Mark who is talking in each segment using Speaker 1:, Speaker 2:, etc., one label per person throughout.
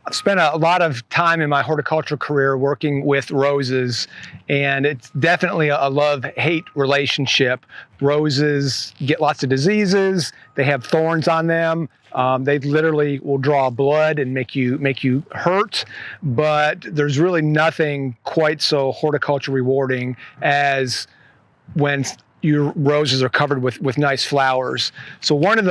Speaker 1: I've spent a lot of time in my horticultural career working with roses, and it's definitely a love-hate relationship. Roses get lots of diseases. They have thorns on them. They literally will draw blood and make you hurt, but there's really nothing quite so horticulture rewarding as when your roses are covered with nice flowers. So one of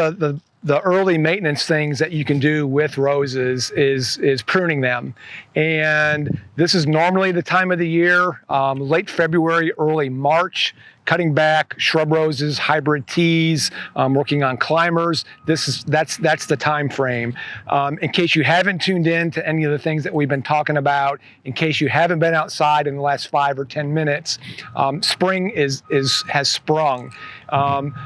Speaker 1: the early maintenance things that you can do with roses is pruning them. And this is normally the time of the year, late February, early March, cutting back shrub roses, hybrid teas, working on climbers. That's the time frame. In case you haven't tuned in to any of the things that we've been talking about, in case you haven't been outside in the last 5 or 10 minutes, spring has sprung.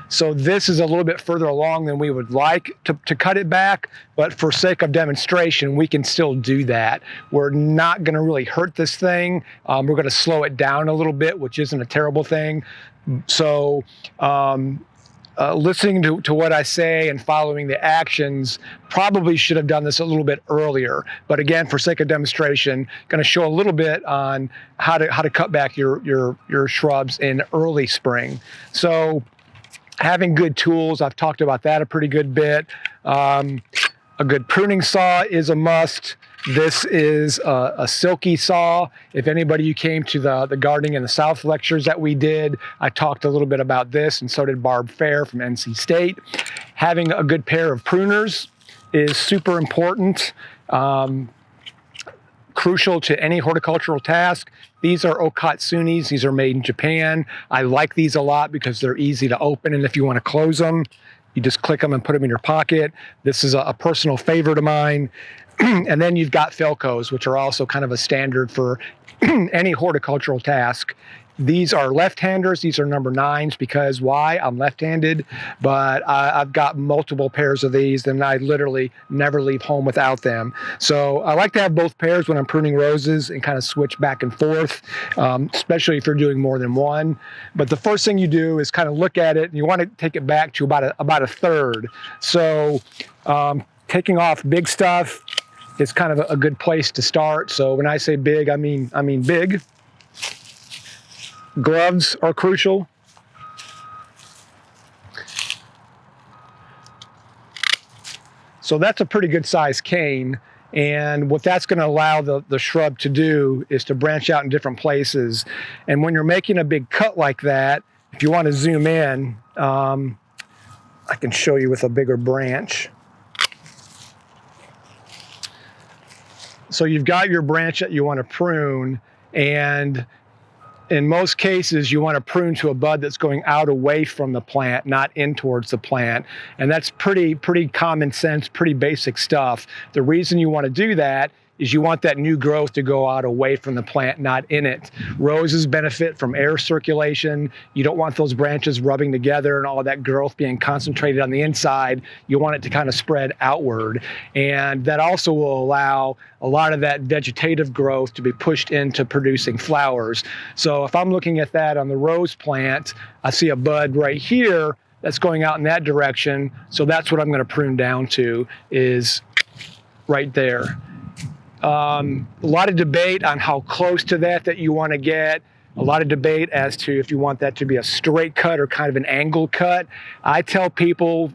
Speaker 1: So this is a little bit further along than we would like to cut it back, but for sake of demonstration, we can still do that. We're not gonna really hurt this thing. We're gonna slow it down a little bit, which isn't a terrible thing. So listening to what I say and following the actions, probably should have done this a little bit earlier. But again, for sake of demonstration, going to show a little bit on how to cut back your shrubs in early spring. So having good tools, I've talked about that a pretty good bit. A good pruning saw is a must. This is a silky saw. If anybody who came to the Gardening in the South lectures that we did, I talked a little bit about this, and so did Barb Fair from NC State. Having a good pair of pruners is super important, crucial to any horticultural task. These are Okatsunis. These are made in Japan. I like these a lot because they're easy to open, and if you want to close them, you just click them and put them in your pocket. This is a personal favorite of mine. And then you've got Felcos, which are also kind of a standard for any horticultural task. These are left-handers. These are number 9s because why? I'm left-handed, but I've got multiple pairs of these, and I literally never leave home without them. So I like to have both pairs when I'm pruning roses and kind of switch back and forth, especially if you're doing more than one. But the first thing you do is kind of look at it, and you want to take it back to about a third. So taking off big stuff is kind of a good place to start. So when I say big, I mean big. Gloves are crucial. So that's a pretty good sized cane. And what that's going to allow the shrub to do is to branch out in different places. And when you're making a big cut like that, if you want to zoom in, I can show you with a bigger branch. So you've got your branch that you want to prune, and in most cases, you want to prune to a bud that's going out away from the plant, not in towards the plant. And that's pretty common sense, pretty basic stuff. The reason you want to do that is you want that new growth to go out away from the plant, not in it. Roses benefit from air circulation. You don't want those branches rubbing together and all that growth being concentrated on the inside. You want it to kind of spread outward. And that also will allow a lot of that vegetative growth to be pushed into producing flowers. So if I'm looking at that on the rose plant, I see a bud right here that's going out in that direction. So that's what I'm going to prune down to, is right there. A lot of debate on how close to that you want to get. A lot of debate as to if you want that to be a straight cut or kind of an angle cut. I tell people,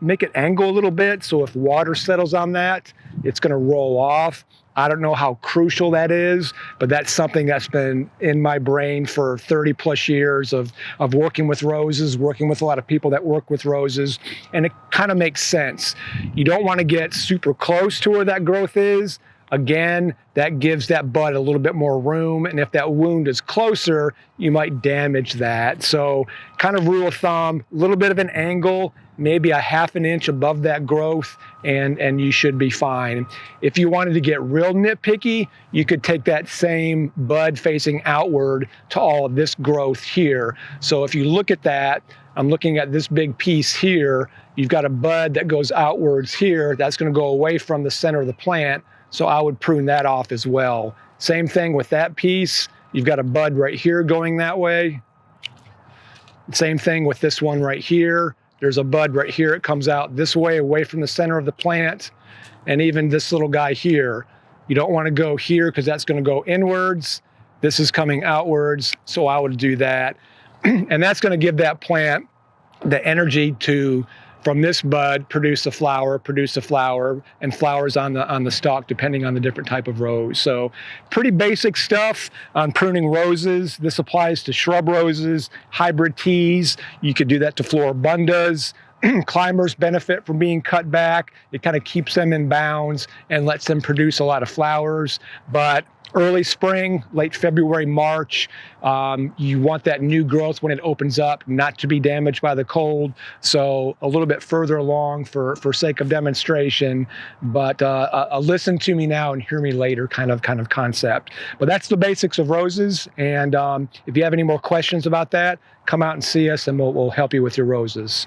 Speaker 1: make it angle a little bit, so if water settles on that, it's going to roll off. I don't know how crucial that is, but that's something that's been in my brain for 30 plus years of working with roses, working with a lot of people that work with roses, and it kind of makes sense. You don't want to get super close to where that growth is. Again, that gives that bud a little bit more room, and if that wound is closer, you might damage that. So kind of rule of thumb, a little bit of an angle, maybe a ½ an inch above that growth, and you should be fine. If you wanted to get real nitpicky, you could take that same bud facing outward to all of this growth here. So if you look at that, I'm looking at this big piece here, you've got a bud that goes outwards here, that's going to go away from the center of the plant. So I would prune that off as well. Same thing with that piece. You've got a bud right here going that way. Same thing with this one right here. There's a bud right here. It comes out this way, away from the center of the plant. And even this little guy here. You don't want to go here because that's going to go inwards. This is coming outwards, so I would do that. And that's going to give that plant the energy to, from this bud, produce a flower, and flowers on the stalk, depending on the different type of rose. So pretty basic stuff on pruning roses. This applies to shrub roses, hybrid teas. You could do that to floribundas. Climbers benefit from being cut back. It kind of keeps them in bounds and lets them produce a lot of flowers. But early spring, late February, March, you want that new growth when it opens up not to be damaged by the cold. So a little bit further along for sake of demonstration, but a listen to me now and hear me later kind of concept. But that's the basics of roses. And if you have any more questions about that, come out and see us and we'll help you with your roses.